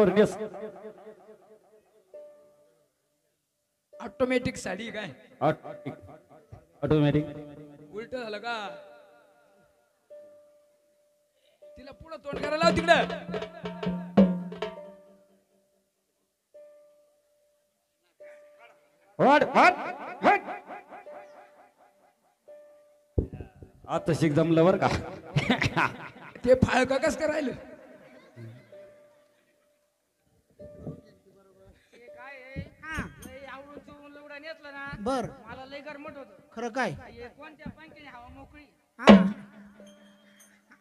अंगावर नेस ऑटोमॅटिक साडी काय ऑटोमॅटिक उलट झालं का तिला पुढं तोंड करायला लाव तिकडं वाट वाट वाट आता शिक जमलं बर का ते फाळका कस करायला बर मला लय गरमट होत खरं काय कोणत्या पंख्याने हवा मोकळी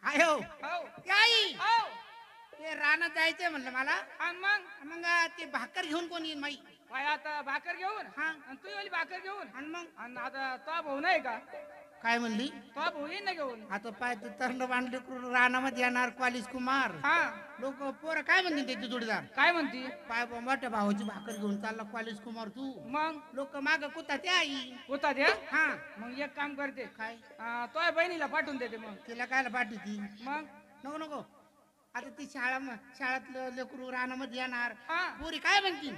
आयो हो आई हो ते रानात जायचंय म्हणलं मला आणि मग मग ते भाकर घेऊन कोण येईल माई काय आता भाकर घेऊन हा. आणि तू वाली भाकर घेऊन आणि मग आणि आता तो भाऊ नाही का काय म्हणली तो भाऊ येईन ना घेऊन आता पाय ते तरण बांधले रानामध्ये येणार कॉलेज कुमार हा लोक पोरं काय म्हणतील त्याचे जोडीदार काय म्हणती पाय मोठ्या भावाची भाकर घेऊन चालला कॉलेज कुमार तू मग लोक माग कुता ते आई होता ते हा मग एक काम करते काय तो बहिणीला पाठवून देते मग तिला कायला पाठी ती मग नको नको आता ती शाळातलं लेकरू रानामध्ये येणार हा पोरी काय म्हणतील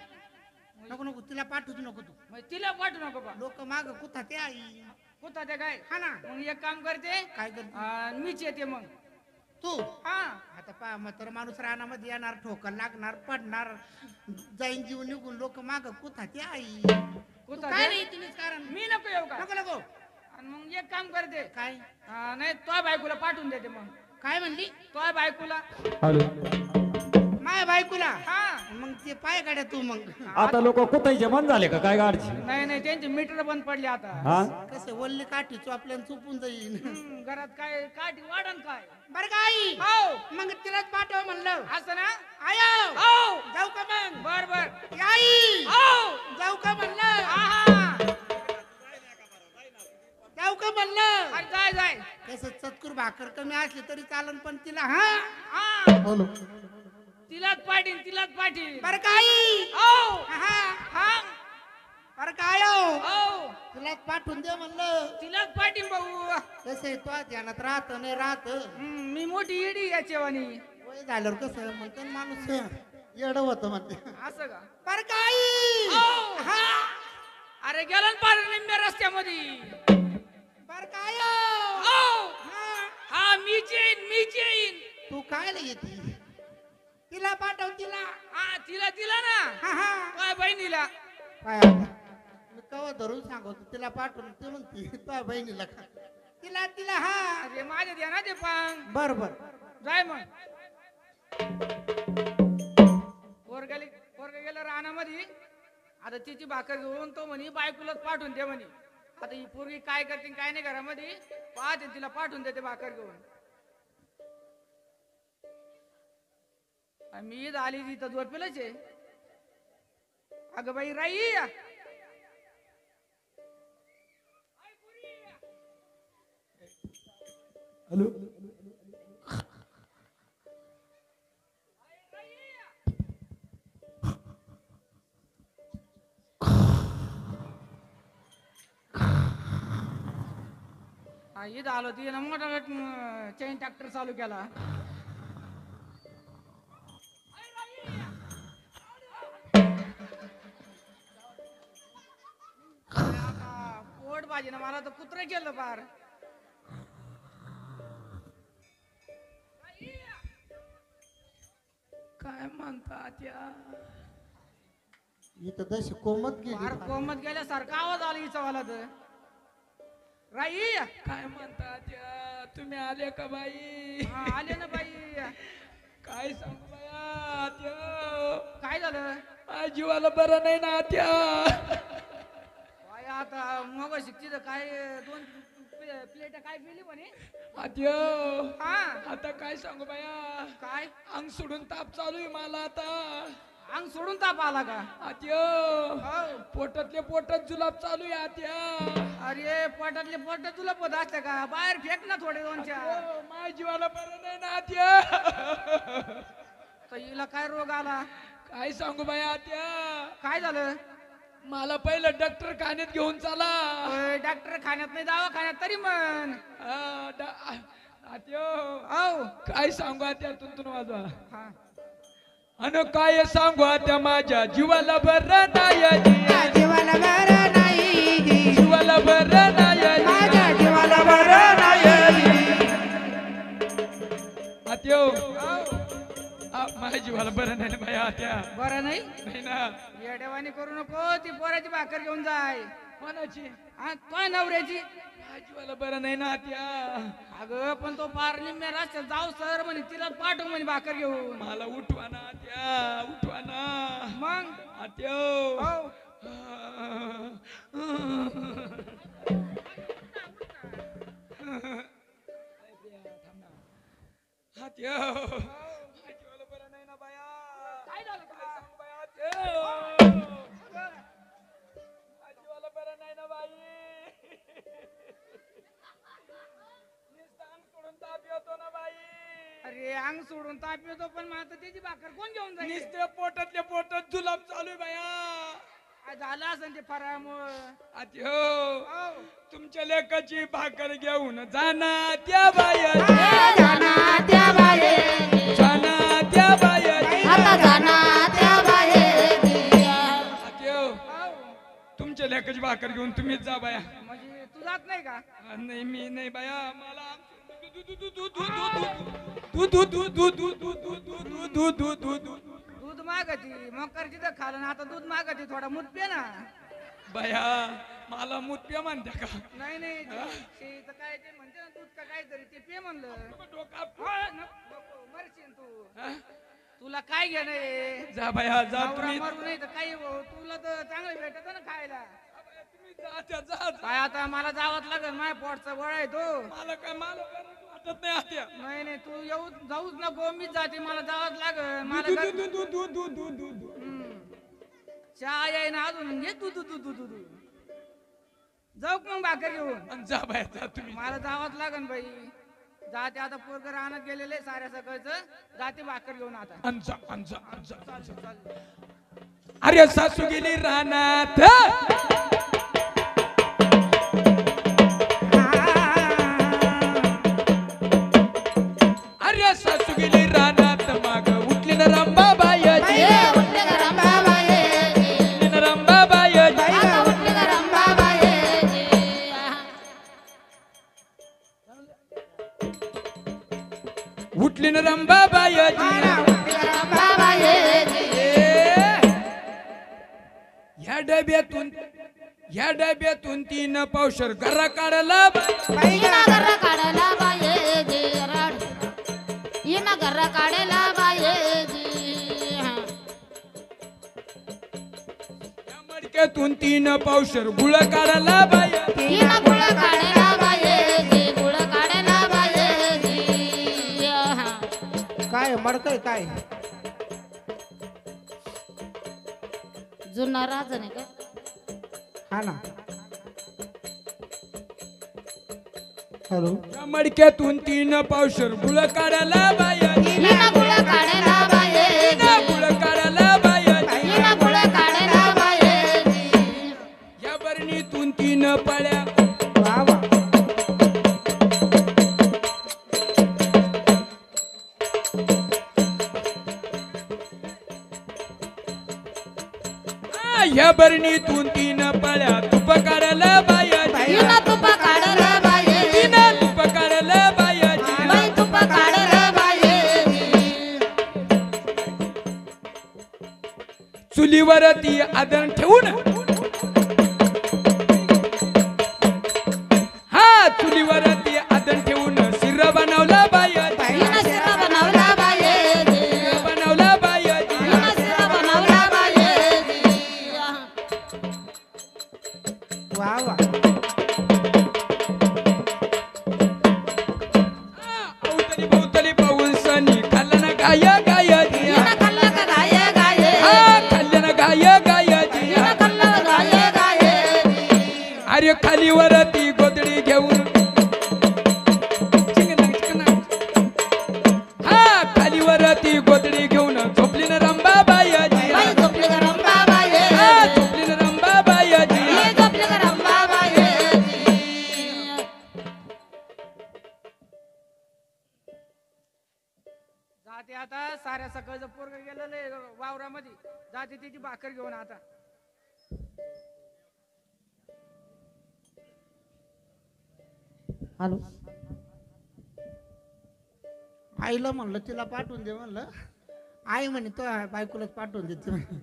नको नको तिला पाठवू नको तू मग तिला पाठवू नको बा लोक माग कुता ते आई होता ते काय हा ना मग एक काम करते काय करते मीच येते मग तू हा आता पा म्हातारा माणूस रानामध्ये येणार ठोकर लागणार पडणार जाईन जीव निघून लोक माग कुथा ते आई तू कुठं काय ते? नाही तिनेच कारण मी नको येऊ का नको नको आणि मग एक काम करते काय नाही तो बायकोला पाठवून देते मग काय म्हणली तो बायकोला हॅलो माय बायकोला हा मग ते पाय काढ्या तू मग आता लोक कुताईचे बंद झाले का काय गाडची नाही नाही त्यांचे मीटर बंद पडले आता हा कसे वल्ली काठी चोपल्यान चुपून जाईन घरात काय काठी वाढन काय बर का आई हो मग तिलाच पाठव म्हणलं असं ना आयो हो जाऊ का मग बर बर आई हो जाऊ का म्हणलं आहा जाऊ का म्हणलं अरे जाय जाय कसं चतकुर भाकर कमी असली तरी चालन पण तिला हा हा तिलाच पाठीन बर का आई हो हा हा बर का आयो हो तुला पाठवून दे म्हणलं तिलाच पाठीन भाऊ कसं आहे तो ध्यानात राहत नाही राहत मी मोठी इडी याच्यावानी वय झाल्यावर कसं म्हणतो ना माणूस येड होत म्हणते असं का बर का आई हो. हा अरे गेला ना पार निम्म्या रस्त्यामध्ये बर का आयो हो हा हा मी येईन तू काय येते तिला पाठव तिला हा तिला ना हा हा काय बहिणीला काय आता मी कवा धरून सांगतो तिला पाठवून ते म्हणते तुझ्या बहिणीला का तिला तिला हा अरे माझ्या ध्यानात आहे पण बर बर जाय मग पोरगा गेला रानामध्ये आता तिची भाकर घेऊन तो म्हणे बायकोलाच पाठवून दे म्हणे आता ही पोरगी काय करते काय नाही घरामध्ये पाहते तिला पाठवून देते भाकर घेऊन मी ईद आली तिथं झोपेलच आहे अगं बाई राई हॅलो ईद आलो ती ना मोठा चैन ट्रॅक्टर चालू केला पोट भाजी ना मला तर कुत्रे केलं पार काय म्हणतात या इथं तशी कोमत फार गेली कोमत गेल्यासारखा आवाज आला हिचा वाला तर राई काय म्हणतात या तुम्ही आले का बाई आले ना बाई काय सांगू बाया त्या काय झालं माझ्या जीवाला बरं नाही ना त्या काय आता मग शिकती काय दोन प्लेट काय पिली म्हणे आत्या हा आता काय सांगू बाया काय अंग सोडून ताप चालू आहे मला आता अंग सोडून ताप आला का आत्या हो. पोटातले पोटात जुलाब चालू आहे आत्या अरे पोटातले पोट तुला पोत असतं का बाहेर फेक ना थोडे दोन चार माझ्या जीवाला बरं नाही ना आत्या तर हिला काय रोग आला काय सांगू बाया आत्या काय झालं मला पहिलं डॉक्टर खाण्यात घेऊन चला डॉक्टर खाण्यात नाही दवाखान्यात तरी म्हण आत्या हो काय सांगू आत्या तुंतून वाजवा हा अन काय सांगू आता माझ्या जीवाला बरं नाही जीवाला बरं नाही जीवाला बरं नाही माझ्या जीवाला बरं नाही आत्यो माझ्या जीवाला बरं नाही ना बाया आत्या बरं नाही नाही ना येडेवाणी करू नको ती पोराची भाकर घेऊन जाय कोणाची तो नवऱ्याची माझ्या जीवाला बरं नाही ना आत्या अगं पण तो पार निम्म्या रस्त्यात जाऊ सर म्हणे तिला पाठव म्हणे भाकर घेऊन मला उठवा ना आत्या उठवा ना मग आत्यो हो आत्यो माझ्या जीवाला बरं नाही ना बाया काय झालं सांगू बाया आत्यो माझ्या जीवाला बरं नाही ना बाई नुसतं अंग सोडून ताप येतो ना बाई अरे अंग सोडून ताप येतो पण मग आता त्याची भाकर कोण घेऊन जाईल नुसते पोटातल्या पोटात जुलाब चालू आहे बाया काय झालं असं ते फरामुळं आत्यो हो तुमच्या लेकाची भाकर घेऊन जाना त्या बाया जाना त्या बाये जाना त्या बाया आता जाना त्या बाये आत्यो तुमच्या लेकाची भाकर घेऊन तुम्हीच जा बाया म्हणजे तू जात नाही का नाही मी नाही बाया मला दूध मागती मकर तिथं खाल ना आता दूध मागती थोडा मूत पे ना बाया मला मुत्या म्हणत्या का नाही नाही ते काय ते म्हणते ना दूध का काहीतरी ते पे म्हणलं डोका नको, मरशील तू हा? तुला काय घेणं आहे जा बाया जा नवरा तुम्ही मरू नाही तर काही हो तुला तर चांगलं भेटत ना खायला तुम्ही जा त्या जा काय आता मला जावंच लागेल माझ्या पोटचा वळ आहे तो मला काय मला बरं वाटत नाही आत्या नाही नाही तू येऊ जाऊच नको मीच जाते मला जावंच लागेल मला चहा आहे ना अजून घे तू जाऊ का मग भाकर घेऊन जा बाया जा तुम्ही मला जावंच लागेल बाई जाते आता पोरग राहण्यात गेलेले साऱ्या सकाळचं जाते भाकर घेऊन आता अंजा अंजा अंजा चालतं, चालतं. अरे सासू गेली रानात अरे सासू गेली रानात माग उठली ना रंबा बायाची उठले का रंबा बाये उठली ना रंबा बायाची आता उठले का रंबा बाये उठली ना रंबा बायाची रंबा बाये या डब्यातून 3 पावशर घरा काढला इना घर काढला बाये इना घर काढला बाये या मडक्यातून 3 पावशर गुळ काढला बाया इना गुळ काढला बाये गुळ काढला बाये काय मडकय काय जुना राजा नाही का हा ना हॅलो या मडक्यातून 3 पावशर गुळ काढला बाया इना गुळ काढला बाये गुळ काढला बाया इना गुळ काढला बाये या बरणीतून 3 पळ्या वा वा या बरणीतून 3 पळ्या तुप काढला बाया इना तुप काढला बाये तुप काढला बाया बाई तुप काढला बाये चुलीवर ती आदण ठेवून हा चुलीवर ती आदण ठेवून शिर बनवला बाया इना शिरा बनवला बाये बनवला बाया इना शिरा बनवला बाये वा वा अवतली भोवतली पाऊल सनी खाल्लं ना गाया गाया इना खाल्लं का गाये गाये खाल्लं ना गाया गाया इना खाल्लं गाये गाये अरे खालीवर ती गोदडी घेऊन हा खालीवर ती गोदडी घेऊन झोपली ना रंबा बायाजी बाई झोपली का रंबा बाये झोपली ना रंबा बायाजी झोपली का रंबा बाये जाते आता साऱ्या सकाळचं पोरग गेलेलं आहे वावरामध्ये जाते तिची भाकर घेऊन आता हॅलो आईला म्हणलं तिला पाठवून दे म्हणलं आई म्हणे तो बायकोलाच पाठवून देते म्हणे.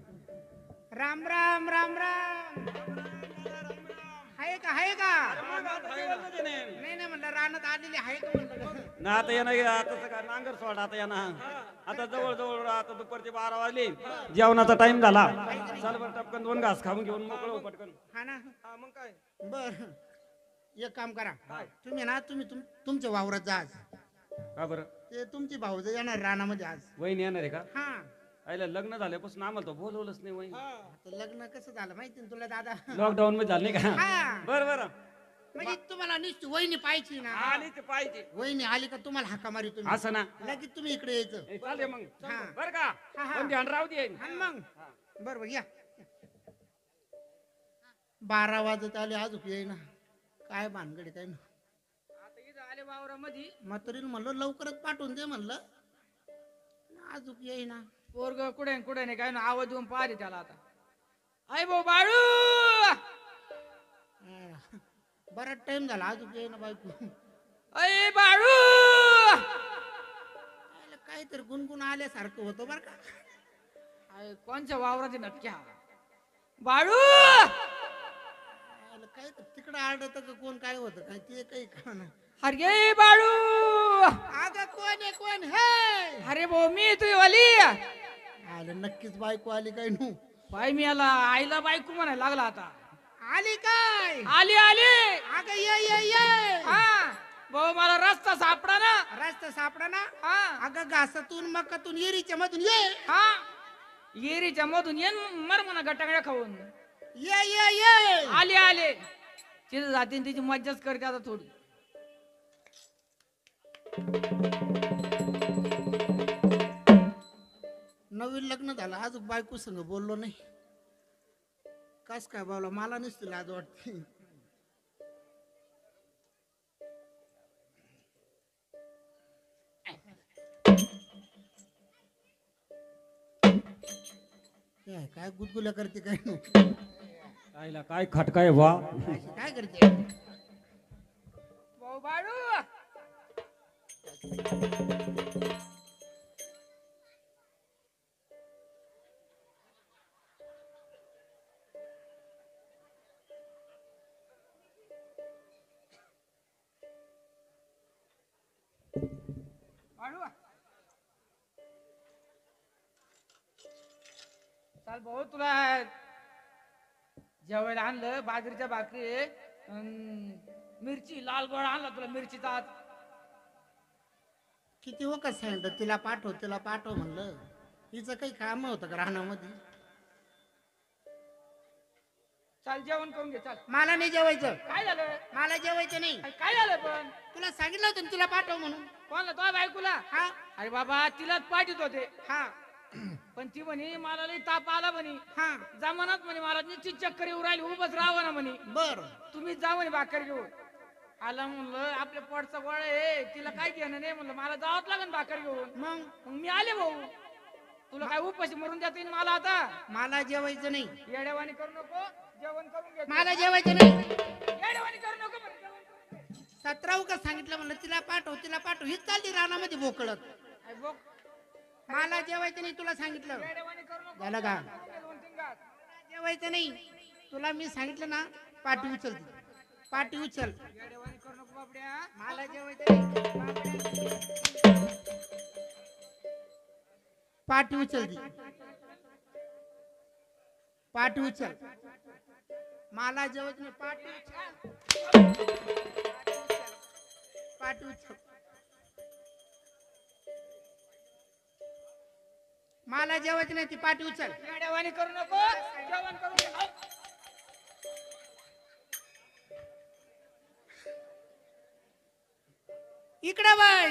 राम राम राम राम आहे का नाही नाही म्हणलं रानात आलेली आहे का म्हणलं ना आता येणं आता काय नांगर सोडा आता येणं आता जवळ जवळ आता दुपारचे 12 वाजले जेवणाचा टाइम झाला चल बरं टपकन 2 घास खाऊन घेऊन मोकळं होऊ पटकन. हा ना हा मग काय बर एक काम करा तुम्ही ना तुमच्या वावरात जा आज. का बरं ते तुमची भाऊज येणार रानामध्ये आज. वहिनी येणार आहे का? हा आईला लग्न झाल्यापासून आम्हाला तो बोलवलंच नाही वहिनी. आता लग्न कसं झालं माहिती ना तुला दादा लॉकडाऊन मध्ये झालं नाही का? हा बरं बरं म्हणजे तुम्हाला निश्चित वहिनी पाहिजे ना आली ते पाहिजे वहिनी आली का तुम्हाला हाका मारी तुम्ही असं ना लगेच तुम्ही इकडे यायचं ए, चालते मग हा. बरं का हा, हा. पण ध्यान राहू दे. आणि मग बरोबर या 12 वाजत आले अजून येईना काय भानगडी काय ना आता इथं आले वावरामध्ये म्हातारीला म्हणलं लवकरच पाठवून दे म्हणलं अजून येईना पोरग कुठे नाही काय ना आवाज देऊन पाहते त्याला आता आई भाऊ बाळू बराच टाइम झाला अजून येईना बायको अय बाळू आयला काहीतरी गुणगुण आल्यासारखं होतं बरं का अय, कोणच्या वावराचे नक्क्या बाळू आयला काय तिकडं आडत का कोण काय होतं काय ते काही कळना अरे बाळू अगं कोण आहे कोण हे अरे भाऊ मी तुझी वाली आयला नक्कीच बायको आली काय नू बाई मी याला आईला बायको म्हणायला लागला आता आली काय आली आली अगं ये हा भाऊ मला रस्ता सापडा ना रस्ता सापडा ना हा अगं घासातून मकातून येरीच्या मधून ये हा येरीच्या मधून येन मर म्हणा गटांगड्या खाऊन ये आले आले तिथे जाते तिची मज्जाच करते आता थोडी नवीन लग्न झालं आज बायको संग बोललो नाही कस काय बोला मला नसते लाज वाटते काय गुदगुल्या करते काय नाही आईला काय खटकाय वा काय करते भाऊ बाळू बाळू चाल भाऊ तुला जेवायला आणलं बाजरीच्या भाकरी मिरची लाल गोळा आणला तुला मिरचीचा आज किती वखत सांगितलं तिला पाठव म्हणलं हिचं काही काम होतं का रानामध्ये चाल जेवण करून घे चाल मला नाही जेवायचं काय झालं मला जेवायचं नाही अरे काय झालं पण तुला सांगितलं होतं ना तिला पाठव म्हणून कोणला तो बायकोला हा अरे बाबा तिलाच पाठवत होते हा पण ती म्हणे मला लई ताप आला म्हणे हा जमानात म्हणे मला निश्चित चक्कर येऊ राहिली उभंच राहावं ना म्हणे बर तुम्ही जा म्हणे भाकर घेऊन आला म्हणलं आपल्या पोटचा गोळा आहे तिला काय घेणं नाही म्हणलं मला जावंच लागेल भाकर घेऊन मग मी आले भाऊ तुला काय उपाशी मरून देता येईल मला आता मला जेवायचं नाही येड्यावानी करू नको जेवण करून घे मला जेवायचं नाही येड्यावानी करू नको म्हणे, जेवण करून घे. 17 उगाच सांगितलं म्हणलं तिला पाठव हीच चालली रानामध्ये भोकळत अरे बघ, मला जेवायचं नाही तुला सांगितलं येड्यावानी करू नको झालं का दोन तीन घास. जेवायचं नाही तुला मी सांगितलं ना पाठी उचल पाठी उचल येड्यावानी करू नको बापड्या मला जेवायचं नाही पाठी उचल ती पाठी उचल मला जेवायचं नाही पाठी उचल मला जेवायचं नाही ती पाठी उचल येड्यावानी करू नको जेवण करून घे. हो. इकडे बाय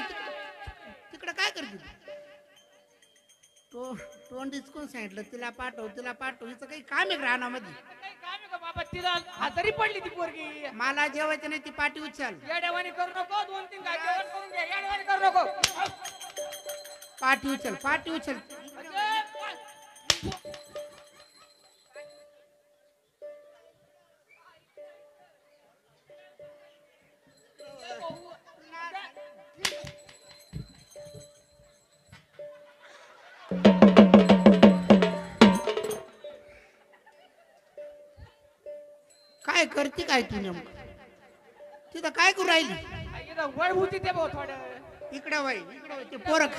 तिकडे काय करते तोंड इचकून सांगितलं तिला पाठव हिचं काही काम आहे रानामध्ये काही काम आहे का बाबा तिला हातारी पडली ती पोरगी मला जेवायचं नाही ती पाठी उचल येड्यावानी करू नको दोन तीन घास जेवण करून घे येड्यावानी करू नको पाठी उचल पाठी उचल. काय करते काय तू नेमकं तिथं काय करू राहिली. इथं वळ होती ते भाऊ थोडं. इकडे वय इकडे वय ते पोरक.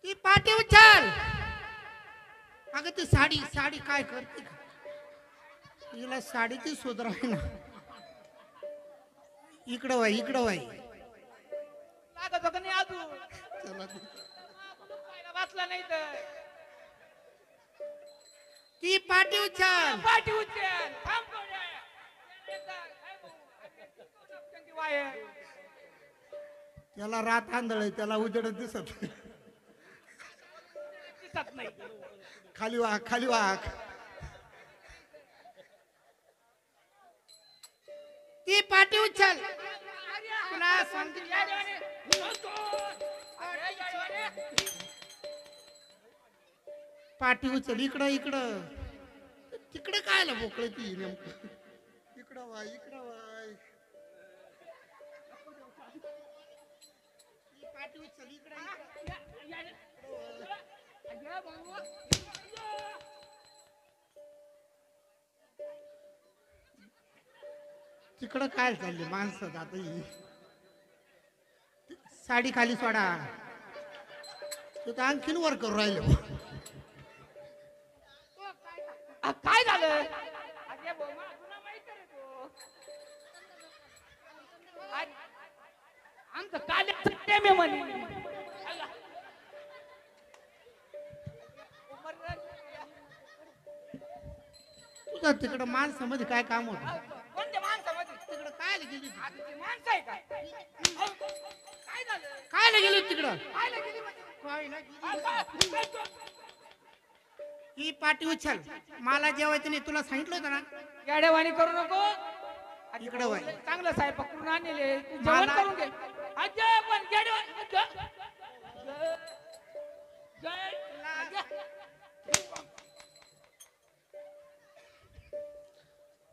ती पाठी उचल. अगं ती साडी साडी काय करते का हिला साडीची सुधरा ना. इकडं वय इकडं वय. लागत होतं नाही अजून. चला तू. पाहायला वाचला नाही तर. ती पाठी उचल. पाठी उचल. थांब थोडं. काय भाऊ? त्यांची वायर. त्याला रात आंधळ आहे, त्याला उजेडच दिसत नाही. दिसत नाही. खाली वाक खाली वाक. ती पाठी उचल. तुला सांगते पाठी उचल. इकडं इकडं तिकडे काय ना मोकळ ती नेमकं. इकडं वाय इकडं वाय. ती पाठी उचल इकडं तिकडं काय चालली माणसं आता ही. साडी खाली सोडा. तू तर आणखीन वर करू राहिले. काय झालं? अरे भाऊ मला तुला माहित आहे तो. आमचं काल्याचं टेम आहे म्हणे. तुझं तिकडं माणसामध्ये काय काम होत. कोणत्या माणसामध्ये? तिकडं काय गेली आता ती माणसं आहे का? काय झालं? काय गेली तिकडं. खायला गेली म्हणजे? खायला गेली. ही पाठी उचल. मला जेवायचं नाही तुला सांगितलं होतं ना. गाड्यावाणी करू नको. इकडं वळ. चांगलं साहेब पकडून आणले. जेवण मला- करून घे. अजय पण गाड्यावाणी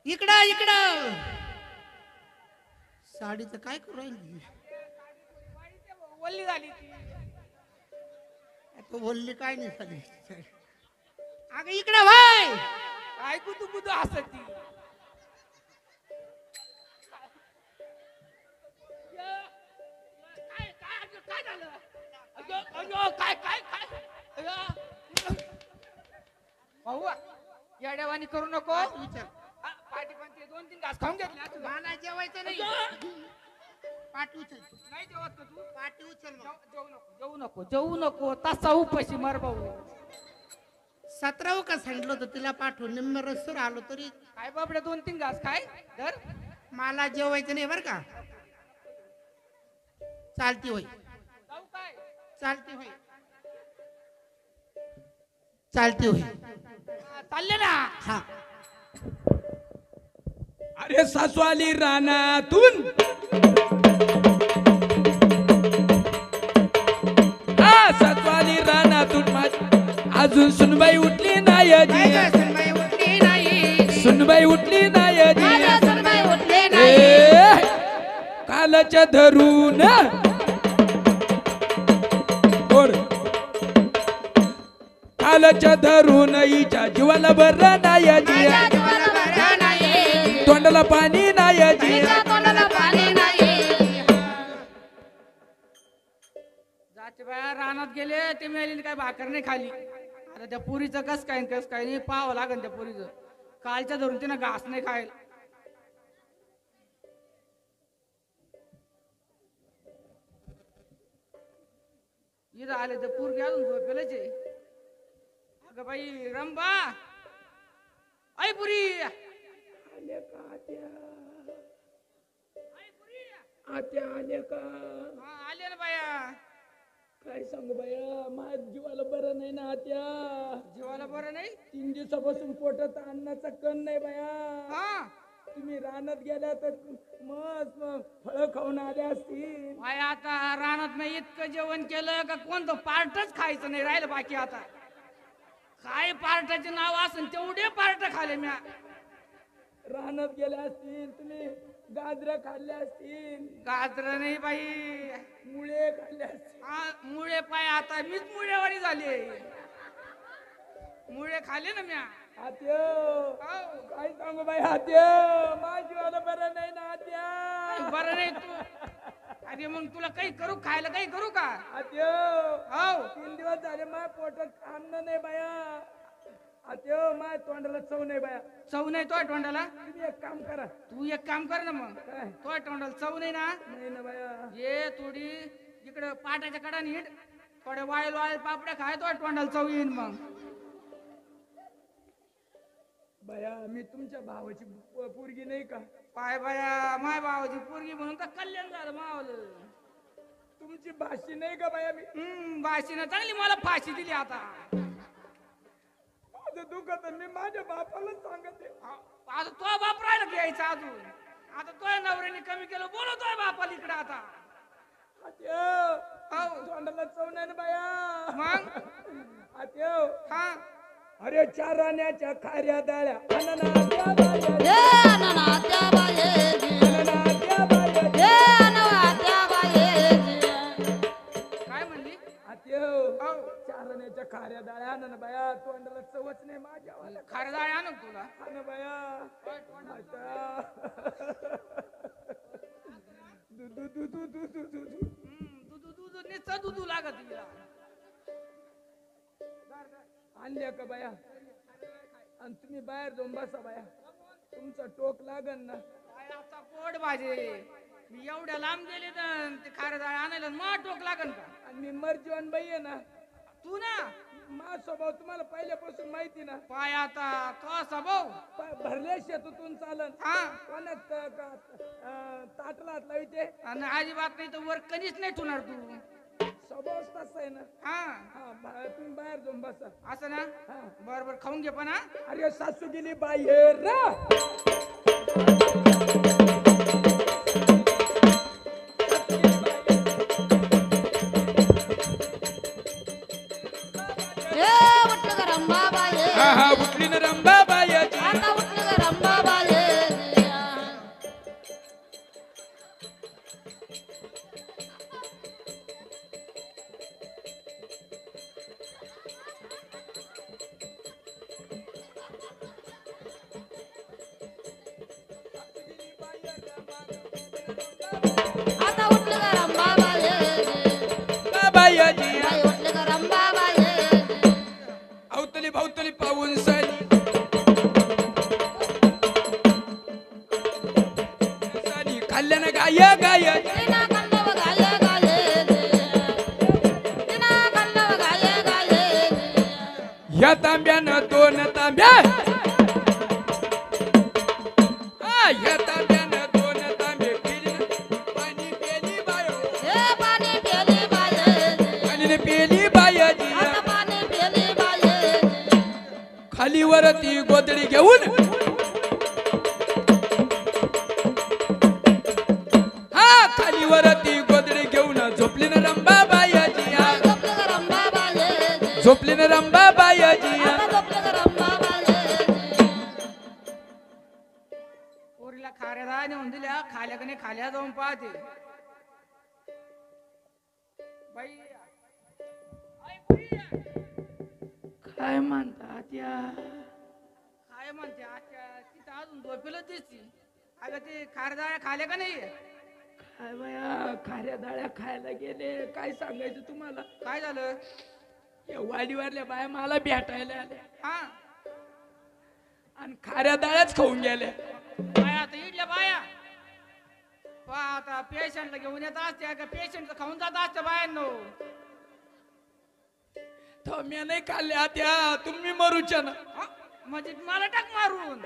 इकडं इकडं. साडीचं काय करू राहिली. वल्ली झाली ती. आता बोलली काय नाही साडी. अगं इकडं भाई. काय कुतू कुतू हसत ती. काय झालं? अयो काय काय काय भाऊ येड्यावानी करू नको. पाठी पण ते 2-3 घास खाऊन घेतले असतील. मला जेवायचं नाही. पाठी उचल. नाही जेवत का तू? पाठी उचल मग. जेवू नको जेवू नको तसा उपाशी मार भाऊ. 17 का सांगितलं होतं तिला पाठवून निम्म रस्त्यावर आलो तरी काय बाबड्या 2-3 घास खाय धर. मला जेवायचं नाही बरं का. चालती होय जाऊ काय? चालती होय चालती होय. चालले ना. हा अरे सासू आली रानातून. सासू आली रानातून. अजून सुनबाई उठली नाही. सुनबाई उठली नाही. सुनबाई उठली नाही. माझ्या सुनबाई उठले नाही. कालच्या धरून गोड. कालच्या धरून हिच्या जीवाला बरं नाही. माझ्या जीवाला बरं नाही. तोंडाला पाणी नाही. तिच्या तोंडाला पाणी नाही. जाते बाया रानात गेले ते मिळाली काय भाकर नाही खाली. आता त्या पुरीचं कस काय नाही पाहावं लागेल त्या पुरीचं. कालच्या धरून तिनं घास नाही खायला. इथं आले तर पुरगी अजून झोपेलच आहे. अगं बाई रंबा ऐ पुरी. आले का आत्या? आत्या आले का? हा आले ना बाया. काय सांगू बाया माझ्या जीवाला बरं नाही ना आत्या. जीवाला बरं नाही 3 दिवसापासून पोटात अन्नाचा कण नाही बाया. हा तुम्ही रानात गेल्या तर मस्त फळं खाऊन आल्या असतील. बाय आता रानात मी इतकं जेवण केलं का कोणतं पार्टच खायचं नाही राहिलं बाकी आता. काय पार्टाचे नाव असेल तेवढे पार्ट खाले म्या. रानात गेल्या असतील तुम्ही. गाजरं खाल्ल्या असतील. गाजर नाही बाई. मुळे खाल्ल्या असतील. मुळे पाय आता मीच मुळेवारी झाली. मुळे खाले ना म्या. आत्या हो. काय सांगू बाई आत्या माझ्या जीवाला बरं नाही ना आत्या. बरं नाही तू. अरे मग तुला काही करू खायला काही करू का? आत्या हो 3 दिवस झाले माझ्या पोटात अन्न नाही बाया. आत्या माझ्या तोंडाला चव नाही बाया. चव नाही तो तोंडाला. तुम्ही एक काम करा. तू एक काम कर ना मग. काय तो तोंडाला चव नाही ना. नाही ना बाया. ये थोडी इकडं पाटाच्या कडा नीट थोडे वाळेल वाळेल पापड्या खाय तो तोंडाला चव येईन मग. बाया मी तुमच्या भावाची पोरगी नाही का? पाय बाया माय भावाची पोरगी म्हणून तर कल्याण झालं मावलं. तुमची भाषी नाही का बाया? मी बाशीनं चांगली मला फाशी दिली आता. माझं दुखत मी माझ्या बापाला सांगते. आता तो बाप राहिला घ्यायचा अजून. आता तो नवऱ्याने कमी केलं बोलवतोय बापाला इकडे आता. आत्या तोंडाला चव नाही ना बाया. मग आत्या हा अरे 4 राण्याच्या खाऱ्या डाळ्या अननात्या बाया. हे अननात्या बायेजी, अननात्या बाया. हे अननात्या बायेजी. काय म्हणली? आत्या 4 राण्याच्या खाऱ्या डाळ्या आणा ना बाया. तोंडाला चवच नाही माझ्या. खरं जाय आण तुला. आणा बाया. आता दूध नुसतं दूध लागत तिला. आणल्या का बाया? आणि तुम्ही बाहेर जाऊन बसा बाया. तुमचा टोक लागन ना. काय आता पोट भाजे. मी एवढ्या लांब गेले तर ते खारं डाळ आणायला मग टोक लागन का? आणि मी मर्जीवान बाई आहे ना. तू ना माझा स्वभाव तुम्हाला पहिल्यापासून माहिती ना. पाय आता तो स्वभाव भरल्या शेतातून चालन. हा कोणात ताटला हात लावते. आणि अजिबात नाही तर वर कधीच नाही ठेवणार तू. स्वभाव तसा आहे ना. हा तुम्ही बाहेर जाऊन बसा. असं ना. हा. बर बर खाऊन घे पण हा. अरे सासू गेली बाहेर. हे उठलं ग रंबा बाये, हा उठली ना रंबा बायाची. आता उठलं ग रंबा बायेजी. आता उठलं ग रंबा बायेजी, बायाची बाई उठलं ग रंबा बायेजी. अवतली भावतली पाहून सरी खाल्ल्यानं गाय गायाची. तिना कल्लव गाये गायेजी, तिना कल्लव गाये गायेजी. या तांब्यानं 2 तांब्या. या तांब्यानं 2 तांबे पिली. पाणी पेली बायो. हे पाणी प्याली बायेजी, पाणी पेली बायाची. आता पाणी प्याली बायेजी. खालीवर ती गोदडी घेऊन खालीवर ती गोदडी घेऊन झोपली ना रंबा बायाची. झोपलं ग रंबा बायेजी, झोपली ना रंबा बायाची. आता झोपलं ग रंबा बायेजी. पोरीला खाऱ्या डाळ नेऊन दिल्या. खाल्या का नाही खाल्या जाऊन पाहते बाई. आई पोरी. काय म्हणतात या? काय म्हणते आत्या तिथं अजून झोपेलच दिसती. अगं ते खाऱ्या डाळ खाल्या का नाही? काय बाया खाऱ्या डाळ्या खायला गेले. काय सांगायचं तुम्हाला. काय झालं? या वाडीवरल्या बाया मला भेटायला आल्या हा आणि खाऱ्या डाळ्याच खाऊन गेल्या. बाया आता इडल्या बाया पहा आता पेशंटला घेऊन येत असते का पेशंट खाऊन जात असते बायांनो. तो मी नाही खाल्ल्या त्या. तुम्ही मरूच्या ना. म्हणजे मला टाक मारून.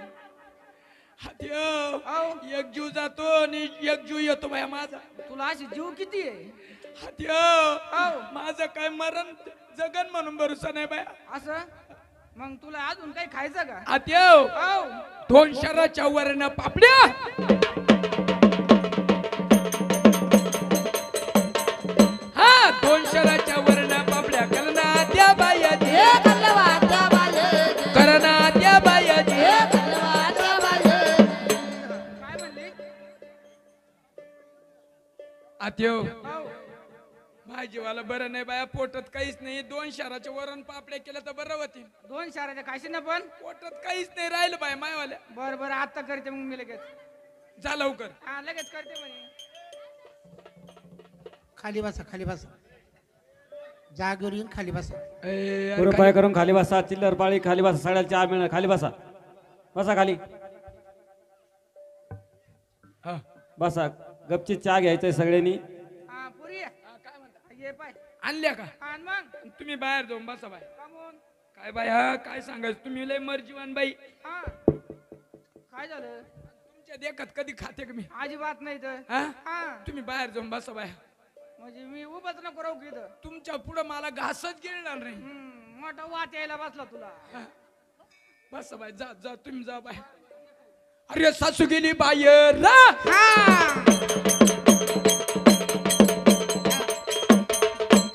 हात्या अहो एक जीव जातो आणि एक जीव येतो बाया माझा. तुला अशी जीव किती आहे? माझं काय मरण जगन म्हणून भरोसा नाही बाया. असं मग तुला अजून काही खायचं का? आत्यो हो. 2 शहराच्या वरण पापड्या. हा 2 शहराच्या वरण पापड्या करणा त्या बायाची. हे कल्लवा त्या बाजे करणा त्या बायाची. हे कल्लवा त्या बाजे काय म्हणली? आत्यो हो. भाजीवाला बरं नाही बाया, पोटात काहीच नाही. 2 शहराच्या वरण पापड्या केल्या तर बरं होती. 2 शाळेच्या खाशी ना पण. पोटात काहीच नाही राहिलं बाय मायवाल्या. बर बर आता करते मग मी लगेच. जा लवकर. हा लगेच करते म्हणे. खाली बसा खाली बसा. जागेवर येऊन खाली बसा. कृपया करून खाली बसा. चिल्लर पाळी खाली बसा. सगळ्याला चहा मिळणार. खाली बसा. बसा खाली हा. बसा. गपची चहा घ्यायचंय सगळ्यांनी. हा पुरी काय म्हणता? ये पाय. आणल्या का? हा आणि मग तुम्ही बाहेर जाऊन बसा बाय. कामून. काय बाय हा काय सांगायचं, तुम्ही लय मर्जीवान बाई. हा काय झालं? तुमच्या देखत कधी खाते का मी? अजिबात नाही तर. हा? हा तुम्ही बाहेर जाऊन बसा बाय. म्हणजे मी उभंच नको राहू की इथं. तुमच्या पुढं मला घासच गिळणार नाही. मोठा वाट यायला बसला तुला. बसा बाय. जा जा तुम्ही जा बाय. अरे सासू गेली बाहेर.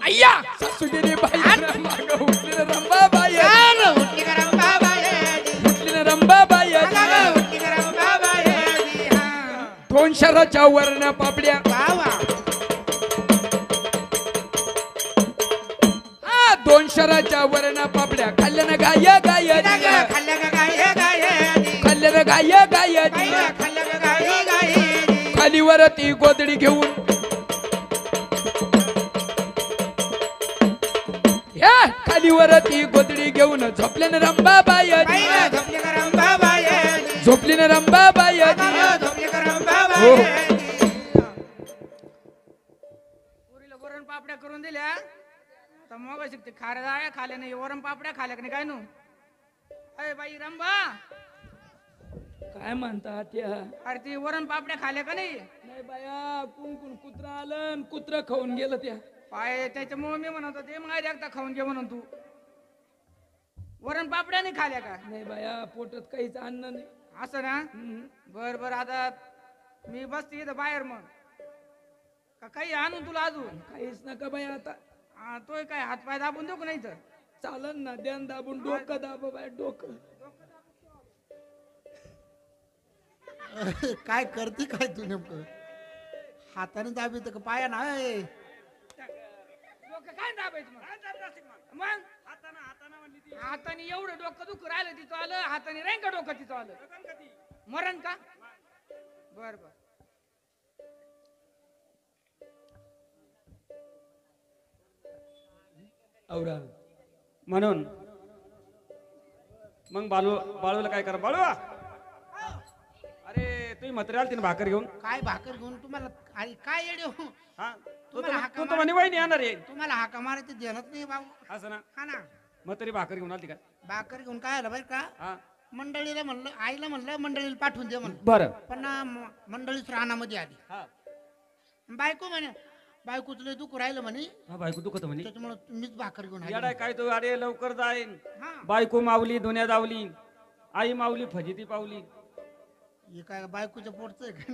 अय्या सासू गेली बाहेर. मागं उठली ना रंबा बाहेर. उठली का रंबा बायाची? उठली ना रंबा बाहेर. उठली का रंबा बायाची? हा. 2 शहराच्या वरण पापड्या. वा वा. हा 2 शहराच्या वरण पापड्या खाल्ल्या ना गाय गाय. खाल्ल्या का गाय गाय? खाल्ल्या ना गाय गाय. खाल्ल्या का गाय गाय? खालीवर ती गोदडी घेऊन. या खालीवर ती गोदडी घेऊन झोपल्या ना रंबा बाय. झोपली का रंबा बायाची? झोपली ना रंबा बाय. झोपली का रंबा हो. बायाची? पुरीला वरण पापड्या करून दिल्या तर मग शिकते. खाऱ्या डाळ्या खाल्या नाही, वरण पापड्या खाल्या का नाही काय नू? अरे बाई रंबा, काय म्हणता त्या? अरे ती वरण पापड्या खाल्या का नाही? नाही बाया, कुंकून कुत्रा आलं, कुत्र खाऊन गेलं त्या. पाय त्याच्यामुळे मी म्हणत होते मग एकदा खाऊन घे म्हणून. तू वरण पापड्या नाही खाल्या का? नाही बाया, पोटात काहीच अन्न नाही. असं ना? बर बर आता मी बसते इथं बाहेर मग. का काही आणून तुला अजून? काहीच नका बाया आता. तोय काय हातपाय दाबून देऊ का नाही तर? चालन ना, ध्यान दाबून डोकं दाब बाय डोकं. काय करते काय तू नेमकं? हाताने दाबी तर का पाया ना? डोकं काय दाबायचं मग? मग हाताने एवढं डोकं दुखू राहिलं तिचं आलं, हाताने राहीन का डोकं तिचं आलं? मरण का? बर बर. औरा म्हणून मग बाळूला काय करा? बाळू अरे तुम्ही म्हातारी आलती ना भाकर घेऊन. काय भाकर घेऊन तुम्हाला? अरे काय येडे हो? हा तुम्हाला तू तर म्हणे वहिनी येणार आहे. तुम्हाला हाका मारायचं ध्यानच नाही बाबू. असं ना? हा ना. म्हातारी भाकर घेऊन आलती का? भाकर घेऊन काय आलं बाई का? हा मंडळीला म्हणलं, आईला म्हणलं मंडळीला पाठवून दे म्हणलं. बरं. पण मंडळीच रानामध्ये आली. हा बायको म्हणे, बायको तुला दुखू राहिलं म्हणे, हा बायको दुखत म्हणे. त्याच्यामुळे मीच भाकर घेऊन आली. येडाय काय तू? अरे लवकर जाईन. हा. बायको मावली दुनिया दावली, आई मावली फजिती पावली. हे काय बायकोच्या पोटचं आहे का?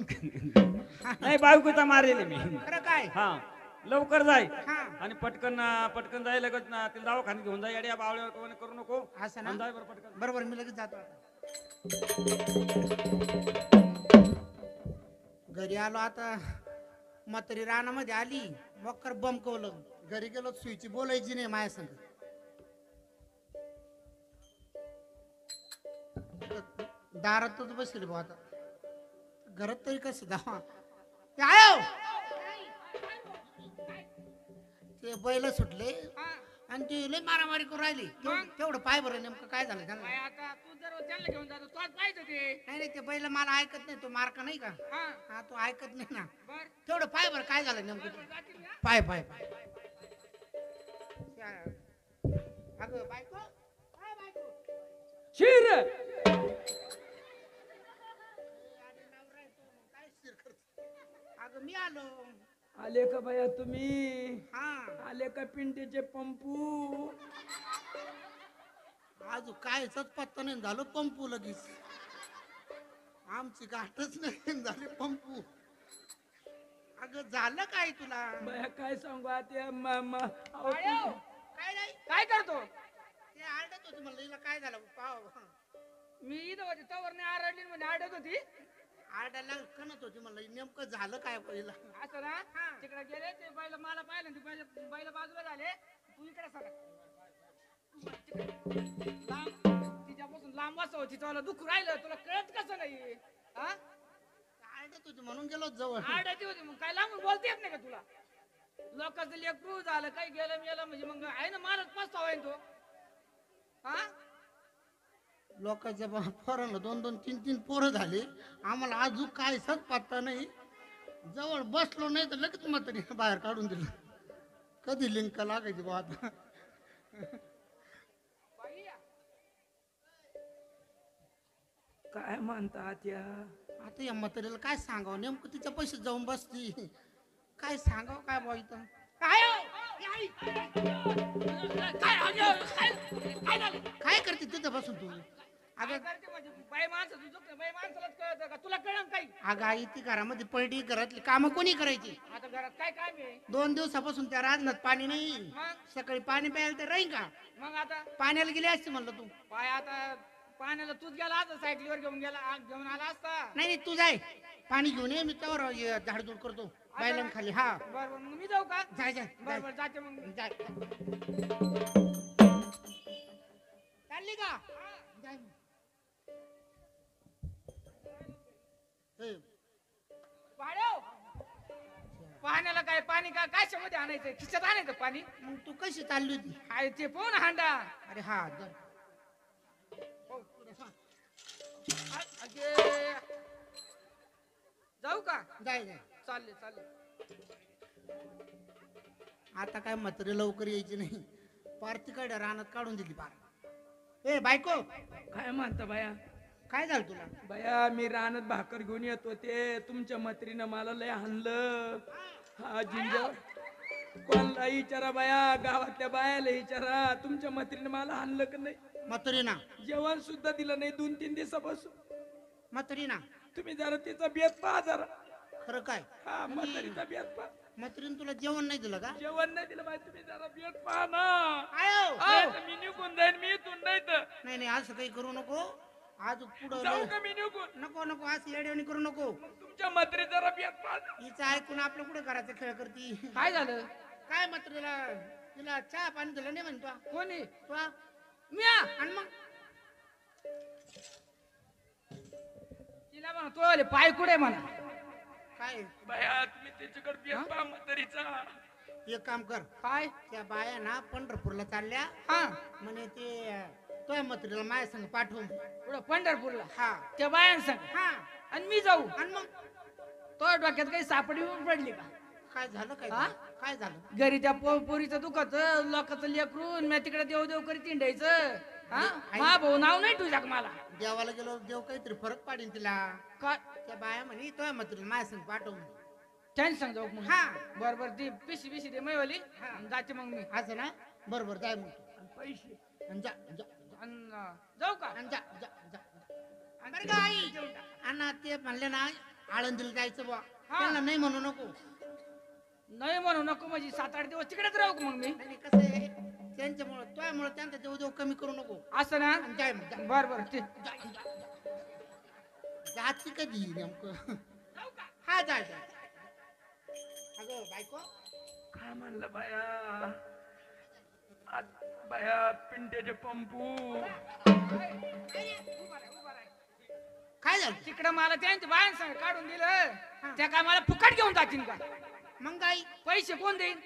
नाही बायकोचा मारेल मी. खरं काय? हा लवकर जाय हा. आणि पटकन जाय लगेच ना तिला दवाखान्यात घेऊन जाय. अड्या बावळ्या करू नको. असं ना? आणि जाय बरं पटकन. बरोबर, मी लगेच जातो आता. घरी आलो आता, म्हातारी रानामध्ये आली, मकर बमकवलं. घरी गेलो, सुईची बोलायची नाही माझ्या संग. दारातच बसले भाऊ. आता घरात तरी कसं जावा? आयो ते बैल सुटले आणि ती लय मारामारी करून राहिली. तेवढं पाय बरं नेमकं काय झालं त्यांना? काय आता तू जर त्यांना घेऊन जातो तोच पाहिजे ते. नाही ते बैल मला ऐकत नाही. तो मार्का नाही का? हा हा, तो ऐकत नाही ना. बर तेवढं पाय बरं काय झालं नेमकं ते? जातील ना? पाय पाय पाय. अगं बायको, काय बायको? शिर काय स्थिर करते? अगं मी आलो. आले का बाया तुम्ही हा आले का पिंटीचे पंपू आज कायच पत्ता नाही झालं पंपू लगेच आमची गाठच नाही झाली पंपू अगं झालं काय तुला बाया काय सांगू आता बाळ्याव, काय नाही काय करतो ते आरडत होती म्हणलं हिला काय झालं पाव मी इथं होते तवर नाही आरडली म्हणजे आरडत होती आरडायला कणत होती म्हणलं नेमकं झालं काय पहिला असं ना तिकडे गेले ते बैल मला पाहिलं ते बैल बाजूला झाले तू इकडे सर तिच्यापासून लांब वाचव होती तुला दुःख राहिलं तुला कळत कसं नाही हा आरडत होती म्हणून गेलो जवळ आरडाती होती मग काय लांबून बोलता येत नाही का तुला लोकांचं लेकरू झालं काही गेलं मेलं म्हणजे मग आहे ना मारच पस्तावा आहे तो हा लोकांच्या पोरांना 2-2-3-3 पोरं झाले आम्हाला अजून कायच पत्ता नाही जवळ बसलो नाही तर लगेच म्हातारी बाहेर काढून दिलं कधी लिंक लागायची बा आता काय म्हणतात या आता या म्हातारीला काय सांगावं नेमकं तिच्या पैसे जाऊन बसती काय सांगावं काय बा इथं काय हो? काय काय झालं काय करते तिथं बसून तू काय करते म्हणजे बाई माणसं तू चुकते बाई माणसालाच कळतं का तुला कळलं काही अगं आई ती घरामध्ये पडली घरातली कामं कोणी करायची आता घरात काय काम आहे 2 दिवसापासून त्या राजनात पाणी नाही मग सकाळी पाणी प्यायला तर राहील का मग आता पाण्याला गेली असते म्हणलं तू बाय आता पाण्याला तूच गेला आता सायकलीवर घेऊन आला असता नाही नाही तू जाय पाणी घेऊन ये मी त्यावर झाडझूड करतो बायलां खाली हा बरोबर मग मी जाऊ का जाय जाय बरोबर जाते मग मी. जाय चालली का जाय मग. ए, भाड्याव, पाण्याला काय पाणी काय काय मध्ये आणायचं खिशात आणायचं पाणी मग तू कशी चालली होती हाय ते पोहून हांडा अरे हा जा. अगे जाऊ का जाय जाय चालले चालले आता काय म्हातारी लवकर यायची नाही पार्थिकडे रानात काढून दिली पार ए बायको काय म्हणता बाया काय झालं तुला बाया मी रानात भाकर घेऊन येत होते तुमच्या मैत्रीनं मला लय हाणलं हा जिंजर कोणला विचारा बाया गावातल्या बायाला विचारा तुमच्या मैत्रीनं मला हाणलं का नाही म्हातारी ना जेवण सुद्धा दिलं नाही 2-3 दिवसापासून म्हातारी ना तुम्ही जरा तिचा बेत पहा जरा खरं काय हा म्हातारीचा बेत पहा म्हातारीने तुला जेवण नाही दिलं का जेवण नाही दिलं बाई तुम्ही जरा बेत पहा ना आयो नाही तर मी निघून जाईन मी इथून नाही तर नाही नाही असं काही करू नको आज पुढं जाऊ का मी निघून नको नको असं येड्यावानी करू नको मग तुमच्या मैत्री जरा बेत पहा ना. हिचं ऐकून आपल्या कुठे घराचा खेळ करती काय झालं काय म्हातारीला तिला चहा पाणी दिलं नाही म्हणतो कोणी तू मी आणि मग तिला म्हणा तो आले पाय कुठे म्हणा काय बाया तुम्ही त्याच्याकडे बेत पहा म्हातारीचा एक काम कर काय त्या बाया ना पंढरपूरला चालल्या हा म्हणे ते तुझ्या म्हातारीला माझ्या संग पाठवून पुढं पंढरपूरला हा त्या बायांसंग हा आणि मी जाऊ आणि मग तो डोक्यात काही सापडी बिपडी पडली का काय झालं काय हा? झालं? काय झालं घरी त्या पोरीचं दुखत लोकांचं लेकरून मी तिकडे देव देव करीत हिंडायचं हा मा भाऊ नाव नाही तुझ्या का मला देवाला गेलो देव काहीतरी फरक पाडीन तिला का त्या बाया म्हणे तुझ्या म्हातारीला माझ्या संग पाठव म्हणे. त्यांनी सांग जाऊ मग हा बरोबर ती पिशी पिशी दे मैवाली जाते मग मी असं ना बरोबर जाय मग तू. आणि पैसे आणि जा जा अन्, जाऊ का आणि जा जा जा बरं का आई आणि ते म्हणले ना आळंदीला जायचं बा त्यांना नाही म्हणू नको नाही म्हणू नको म्हणजे 7-8 दिवस तिकडेच राहू का मग मी नाही कसं आहे त्यांच्यामुळं तुझ्यामुळं त्यांचा देव देव कमी करू नको असं ना आणि जाय मग जा. बर बर ते जाती कधी नेमकं हा जाय जाय अगं बायको काय म्हणलं बाया बाया पिंट्याचे पंपू काय झालं तिकडं मला त्यांच्या बायां सांग काढून दिलं त्या काय मला फुकट घेऊन जातील का मग काय पैसे कोण देईन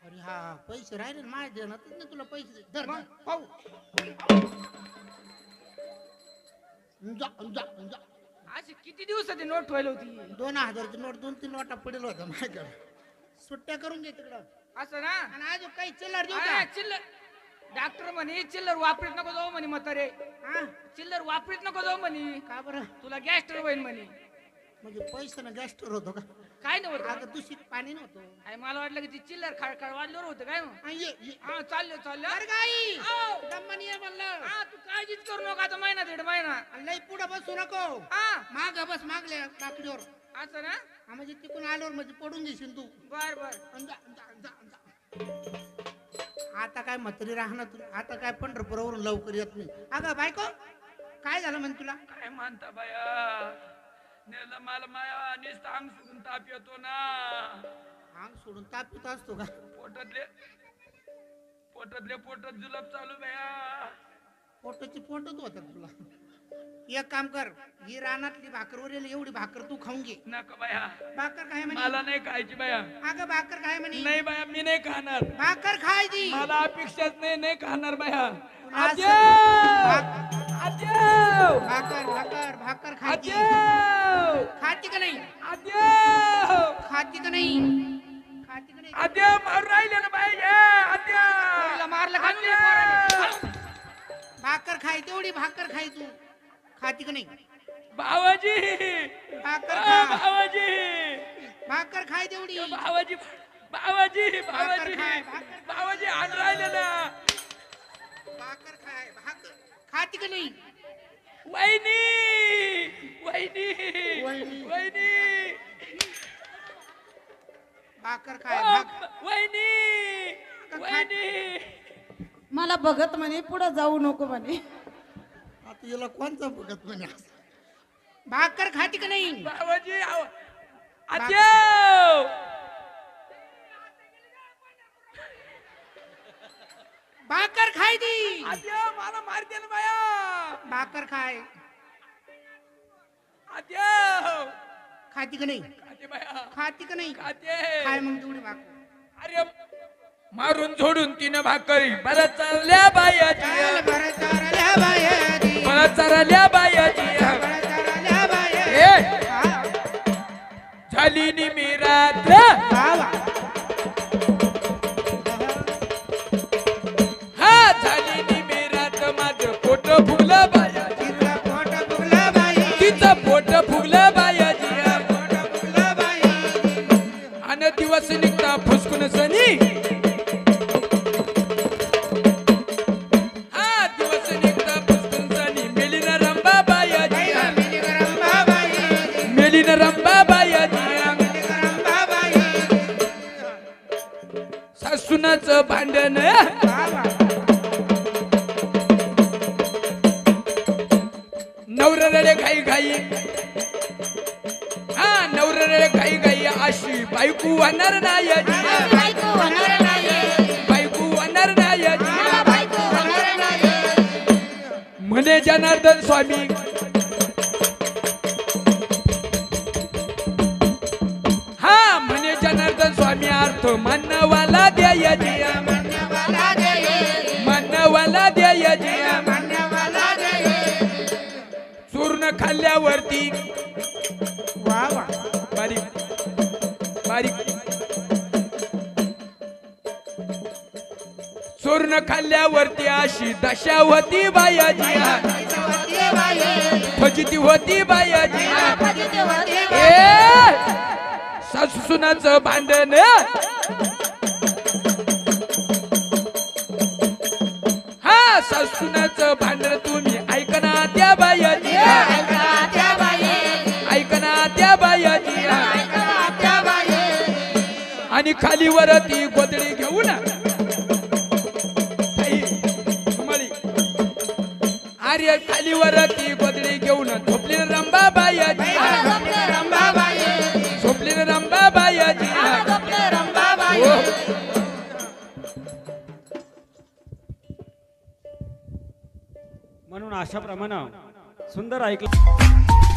अरे हा पैसे राहिले ना माझ्या देण्यातच ना तुला पैसे दे. धर मग धर. पाहू जा जा जा अशी किती दिवसाची नोट ठेवली होती 2000ची नोट 2-3 नोटा पडेल होता माझ्याकडे सुट्ट्या करून घे तिकडं असं ना आणि अजून काही चिल्लर देऊ अरे, का चिल्लर डॉक्टर म्हणे चिल्लर वापरीत नको जाऊ म्हणे म्हातारे हा चिल्लर वापरीत नको जाऊ म्हणे का बरं तुला गॅस्ट्रो होईल म्हणे म्हणजे पैशानं गॅस्टर होतो का काय नव्हतं अगं दूषित पाणी नव्हतं. अरे मला वाटलं की ती चिल्लर खळखळ वाढल्यावर होतं काय मग हा, ये. हा चाललं अरे गाई आव. दम्मानी ये म्हणलं. हा तू काळजीच करू नका आता महिना दीड महिना लई पुढे बसू नको. हा माग बस मागल्या बाकडीवर. असं ना हा, म्हणजे तिकून आल्यावर म्हणजे पडून घेशील तू. बर बर अन जा, जा, जा, जा. आता काय म्हातारी राहणार तुला. आता काय पंढरपुरावरून लवकर येत नाही. अगं बायको काय झालं म्हण तुला. काय म्हणता बाया नेलं मला माया नुसतं अंग सोडून ताप येतो ना अंग सोडून ताप येत असतो का. पोटात जुलाब चालू बाया पोटाची पोटच होतात तुला. एक काम कर ही रानातली भाकर उरेल एवढी भाकर तू खाऊन घे. नका बाया भाकर काय म्हणे. मला नाही खायची बाया अगं भाकर काय म्हणे. नाही बाया मी नाही खाणार भाकर खायची. मला अपेक्षाच नाही खाणार बाया तुला असं- आज्या! आज्या! भाकर भाकर भाकर खायची. आज्या! खाती का नाही. आज्या! खाती का नाही. खाती का नाही. आद्या मारून राहिले ना बाई आद्या पोरीला मारलं का नाही पोराने? भाकर खाय तेवढी भाकर खाय तू. खाती का नाही. भावाजी भाकर आ, खा. भावाजी भाकर खाय तेवढी. भावाजी भावाजी भाकर खाय, भाकर. भावाजी आण राहिले ना भाकर खाय भाकर खाती का नाही. वहिनी वहिनी वहिनी. वहिनी भाकर खाय आ, भाकर. वहिनी वहिनी मला बघत म्हणे पुढे जाऊ नको म्हणे. आता याला कोणचा बघत म्हणे. भाकर खाती का नाही. भावाजी आद्या भाकर खाय ती. आद्या मला मारते ना बाया भाकर खाय आद्या खाती का नाही. खाते बाया खाती का नाही. खाते खाय मग तेवढी भाकर. अरे मारून झोडून तिनं भाकरी बरं चालल्या बायाची चल बरं चारल्या बायाची. बरं चालल्या बायाची बरं चारल्या बायाची. ए हा, झाली निमिरात्र वा, वा. हा झाली निमिरात्र माझं पोट फुगलं बायाची तिचं पोट फुगलं बाई. तिचं पोट फुगलं बायाची पोट फुगलं बाई. आणि दिवस निघता फुसकून सनी हा दिवस निघता फुसकून सनी मेली ना रंबा बायाची बाई, मिली गरम बाबाई. मेली ना रंबा बायाची मिली गरम बाबाई. सासूनाचं भांडण वा, वा. नवररे घाई घाई हा नवररे घाई घाई अशी बायको होणार नाही मला बायको होणार नाही. बायको होणार नाही मला बायको होणार नाही. म्हणे जनार्दन स्वामी हा म्हणे जनार्दन स्वामी अर्थ मानवाला द्यायची मान्यवाला दे. मानवाला द्यायची मान्यवाला दे. चूर्ण खाल्ल्यावरती वा, वा. बारीक बारीक चूर्ण खाल्ल्यावरती अशी दशा होती बायाची पैसावती बाई. फजिती होती बायाची फजिती होती ए सासू सुनाचं भांडण हा सासू सुनाचं भांडण तुम्ही ऐकना त्या बायाची ऐका त्या बाई. ऐकना त्या बायाची ऐका त्या बाई. आणि खालीवर ती गोदडी घेऊन ताई, तुम्हाली आर्य खालीवर ती गोदडी घेऊन झोपली रंबा बायाची झोपले रंबाबाई. झोपली रंबा बायाची झोपले रंबाबाई. म्हणून अशा प्रमाणे सुंदर ऐकलं.